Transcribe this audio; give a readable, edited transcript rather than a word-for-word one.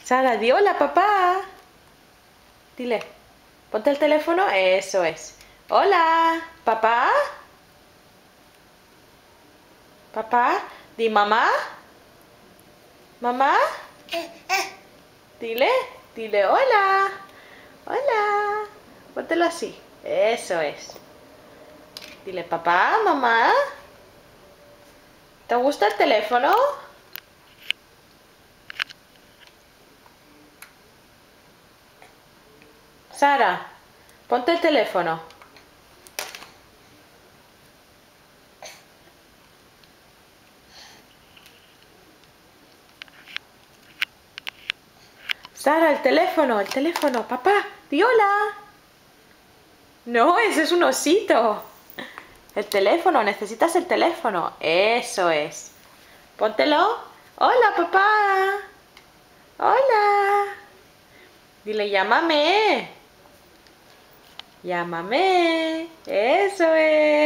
Sara, di hola, papá. Dile, ponte el teléfono, eso es. Hola, papá. Papá, di mamá. Mamá, dile, dile hola. Hola. Póntelo así, eso es. Dile papá, mamá. ¿Te gusta el teléfono? Sara, ponte el teléfono. Sara, el teléfono, papá, di hola. No, ese es un osito. El teléfono, necesitas el teléfono. Eso es. Póntelo. Hola, papá. Hola. Dile, llámame. Llámame. Eso es.